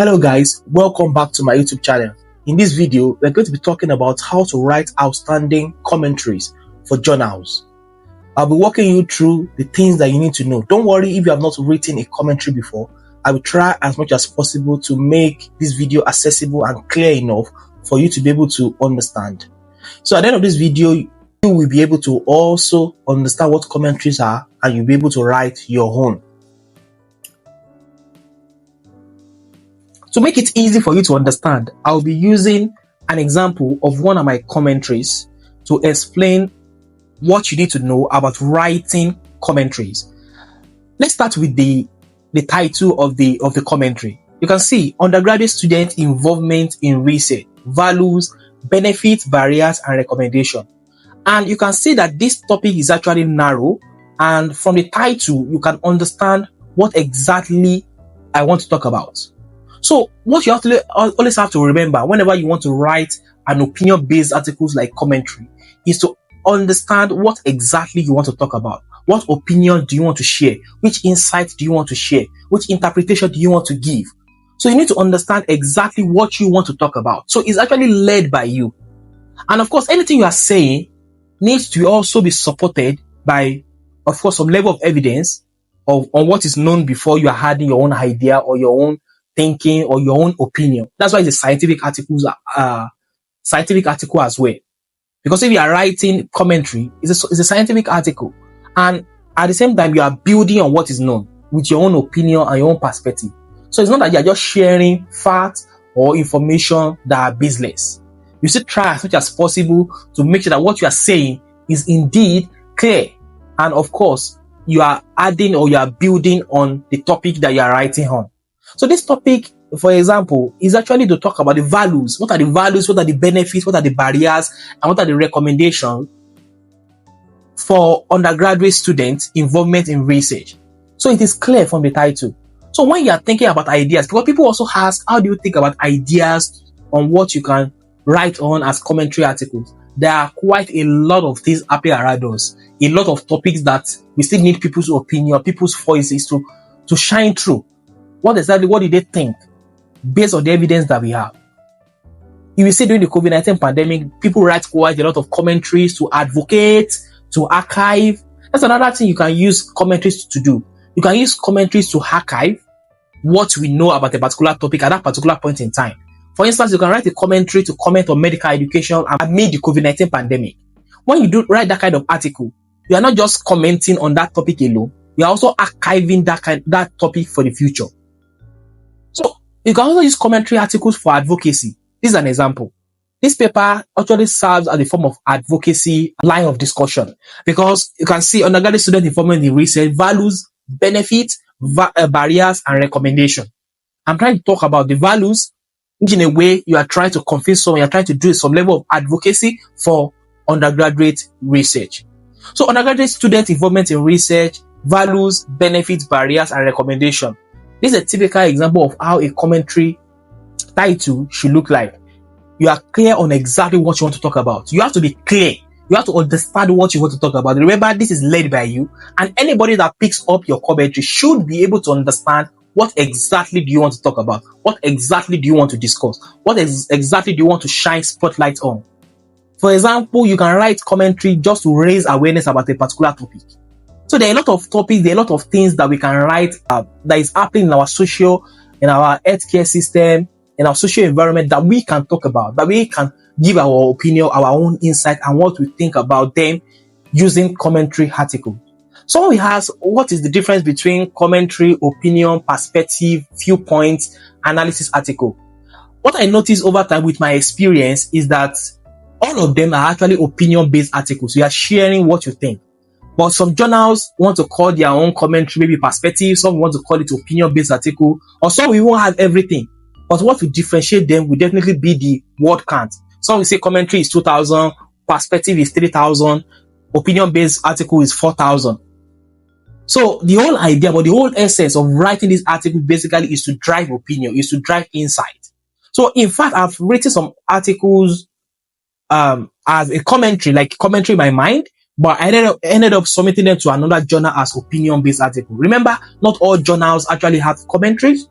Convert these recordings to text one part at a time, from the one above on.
Hello guys, welcome back to my YouTube channel. In this video, we're going to be talking about how to write outstanding commentaries for journals. I'll be walking you through the things that you need to know. Don't worry if you have not written a commentary before. I will try as much as possible to make this video accessible and clear enough for you to be able to understand. So at the end of this video, you will be able to also understand what commentaries are and you'll be able to write your own. To make it easy for you to understand, I'll be using an example of one of my commentaries to explain what you need to know about writing commentaries. Let's start with the title of the commentary. You can see undergraduate student involvement in research, values, benefits, barriers, and recommendation. And you can see that this topic is actually narrow, and from the title, you can understand what exactly I want to talk about. So what you always have to remember whenever you want to write an opinion-based articles like commentary is to understand what exactly you want to talk about. What opinion do you want to share? Which insight do you want to share? Which interpretation do you want to give? So you need to understand exactly what you want to talk about. So it's actually led by you. And of course, anything you are saying needs to also be supported by, of course, some level of evidence on what is known before you are adding your own idea or your own thinking or your own opinion. That's why it's a scientific article as well. Because if you are writing commentary, it's a scientific article, and at the same time you are building on what is known with your own opinion and your own perspective. So it's not that you are just sharing facts or information that are baseless. You should try as much as possible to make sure that what you are saying is indeed clear, and of course you are adding or you are building on the topic that you are writing on. So this topic, for example, is actually to talk about the values. What are the values? What are the benefits? What are the barriers? And what are the recommendations for undergraduate students' involvement in research? So it is clear from the title. So when you are thinking about ideas, because people also ask, how do you think about ideas on what you can write on as commentary articles? There are quite a lot of things happening around us. A lot of topics that we still need people's opinion, people's voices to shine through. What did they think based on the evidence that we have? You will see during the COVID-19 pandemic, people write quite a lot of commentaries to advocate, to archive. That's another thing you can use commentaries to do. You can use commentaries to archive what we know about a particular topic at that particular point in time. For instance, you can write a commentary to comment on medical education amid the COVID-19 pandemic. When you do write that kind of article, you are not just commenting on that topic alone. You are also archiving that topic for the future. So you can also use commentary articles for advocacy. This is an example. This paper actually serves as a form of advocacy line of discussion, because you can see undergraduate student involvement in research, values, benefits, barriers, and recommendation. I'm trying to talk about the values, which in a way you are trying to convince someone, you're trying to do some level of advocacy for undergraduate research. So undergraduate student involvement in research, values, benefits, barriers, and recommendation. This is a typical example of how a commentary title should look like. You are clear on exactly what you want to talk about. You have to be clear. You have to understand what you want to talk about. Remember, this is led by you, and anybody that picks up your commentary should be able to understand what exactly do you want to talk about? What exactly do you want to discuss? What exactly do you want to shine spotlight on? For example, you can write commentary just to raise awareness about a particular topic. So there are a lot of topics, there are a lot of things that we can write that is happening in our healthcare system, in our social environment that we can talk about, that we can give our opinion, our own insight, and what we think about them using commentary articles. So we ask, what is the difference between commentary, opinion, perspective, viewpoints, analysis article? What I noticed over time with my experience is that all of them are actually opinion-based articles. You are sharing what you think. But some journals want to call their own commentary, maybe perspective. Some want to call it opinion-based article, or some we won't have everything. But what will differentiate them will definitely be the word count. Some will say commentary is 2,000, perspective is 3,000, opinion-based article is 4,000. So the whole idea, but the whole essence of writing this article basically is to drive opinion, is to drive insight. So in fact, I've written some articles as a commentary, like commentary in my mind, but I ended up submitting them to another journal as opinion-based article. Remember, not all journals actually have commentaries.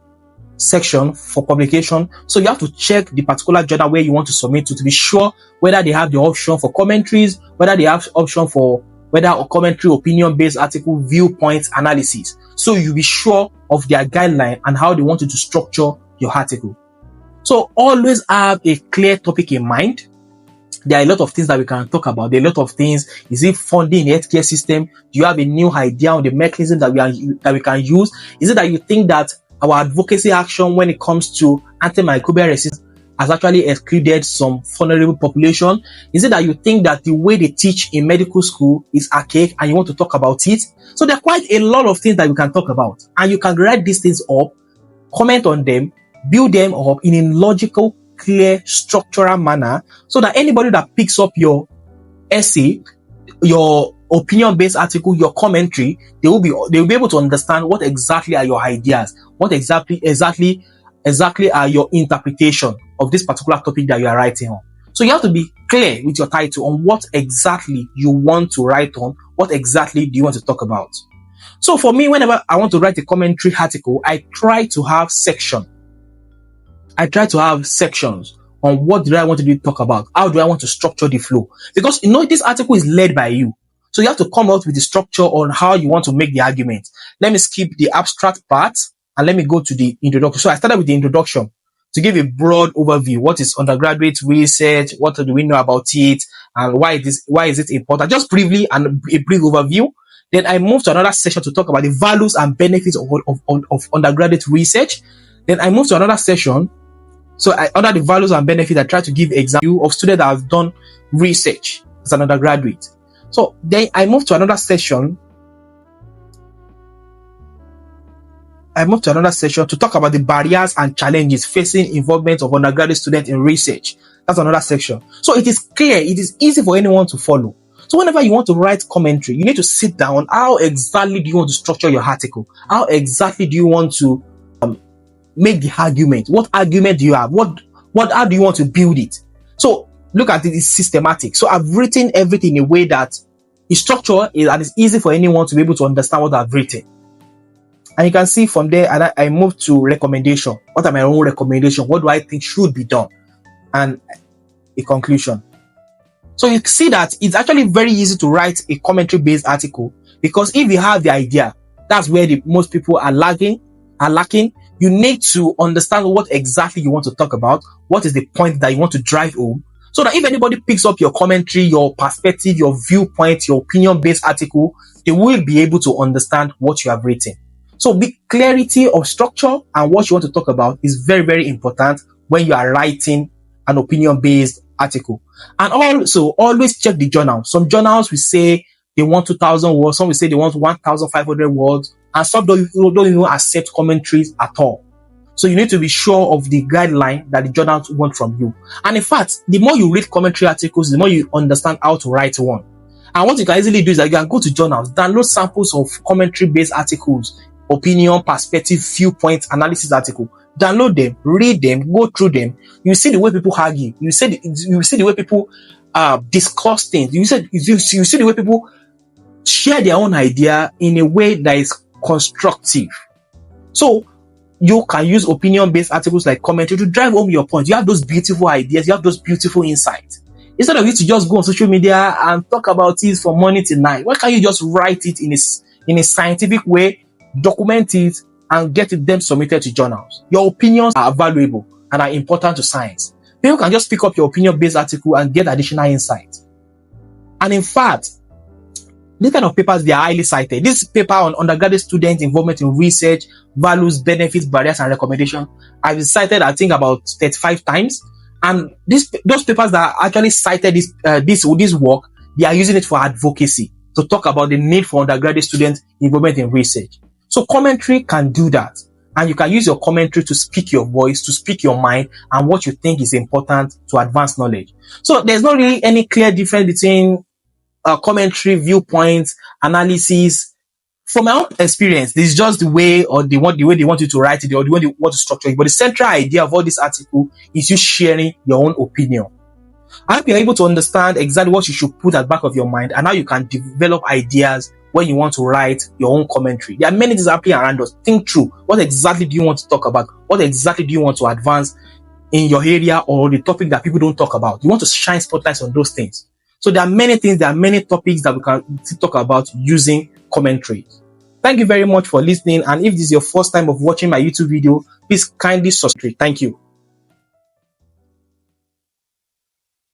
section for publication. So you have to check the particular journal where you want to submit to be sure whether they have the option for commentaries, whether they have option for whether a commentary, opinion-based article, viewpoints, analysis. So you'll be sure of their guideline and how they want you to structure your article. So always have a clear topic in mind. There are a lot of things that we can talk about. There are a lot of things. Is it funding in the healthcare system? Do you have a new idea on the mechanism that we can use? Is it that you think that our advocacy action when it comes to antimicrobial resistance has actually excluded some vulnerable population? Is it that you think that the way they teach in medical school is archaic and you want to talk about it? So there are quite a lot of things that we can talk about, and you can write these things up, comment on them, build them up in a logical, clear, structural manner, so that anybody that picks up your essay, your opinion-based article, your commentary, they will be able to understand what exactly are your ideas, what exactly are your interpretation of this particular topic that you are writing on. So you have to be clear with your title on what exactly you want to write on, what exactly do you want to talk about. So for me, whenever I want to write a commentary article, I try to have sections on what do I want to talk about, how do I want to structure the flow, because this article is led by you. So you have to come out with the structure on how you want to make the argument. Let me skip the abstract part and let me go to the introduction. So I started with the introduction to give a broad overview. What is undergraduate research? What do we know about it? And why is it important? Just briefly and a brief overview. Then I moved to another section to talk about the values and benefits of undergraduate research. Then I moved to another session. So under the values and benefits, I try to give example of students that have done research as an undergraduate. So then I moved to another session. To talk about the barriers and challenges facing involvement of undergraduate students in research. That's another section. So it is clear, it is easy for anyone to follow. So whenever you want to write commentary, you need to sit down. How exactly do you want to structure your article? How exactly do you want to make the argument? What argument do you have? How do you want to build it? So look at it, it's systematic. So I've written everything in a way that is structured and it's easy for anyone to be able to understand what I've written. And you can see from there, I moved to recommendation. What are my own recommendations? What do I think should be done? And a conclusion. So you see that it's actually very easy to write a commentary-based article, because if you have the idea, that's where most people are lacking. You need to understand what exactly you want to talk about. What is the point that you want to drive home? So that if anybody picks up your commentary, your perspective, your viewpoint, your opinion-based article, they will be able to understand what you have written. So the clarity of structure and what you want to talk about is very, very important when you are writing an opinion-based article. And also always check the journal. Some journals will say they want 2,000 words. Some will say they want 1,500 words. And some don't even accept commentaries at all. So you need to be sure of the guideline that the journals want from you. And in fact, the more you read commentary articles, the more you understand how to write one. And what you can easily do is that you can go to journals, download samples of commentary-based articles, opinion, perspective, viewpoint, analysis article. Download them, read them, go through them. You see the way people argue. You see the way people discuss things. You see the way people share their own idea in a way that is constructive. So you can use opinion-based articles like commentary to drive home your point. You have those beautiful ideas. You have those beautiful insights. Instead of you to just go on social media and talk about it from morning till night, why can't you just write it in a scientific way, document it, and get them submitted to journals? Your opinions are valuable and are important to science. People can just pick up your opinion-based article and get additional insight. And in fact, these kind of papers, they are highly cited. This paper on undergraduate student involvement in research, values, benefits, barriers, and recommendations, I've been cited, I think, about 35 times. And those papers that actually cited this work, they are using it for advocacy, to talk about the need for undergraduate student involvement in research. So commentary can do that. And you can use your commentary to speak your voice, to speak your mind, and what you think is important to advance knowledge. So there's not really any clear difference between commentary, viewpoints, analysis. From my own experience, this is just the way they want you to write it, or the way they want to structure it. But the central idea of all this article is you sharing your own opinion. I hope you're able to understand exactly what you should put at the back of your mind and how you can develop ideas when you want to write your own commentary. There are many things happening around us. Think through, what exactly do you want to talk about? What exactly do you want to advance in your area, or the topic that people don't talk about? You want to shine spotlights on those things. So there are many things, there are many topics that we can talk about using commentary. Thank you very much for listening. And if this is your first time of watching my YouTube video, please kindly subscribe. Thank you.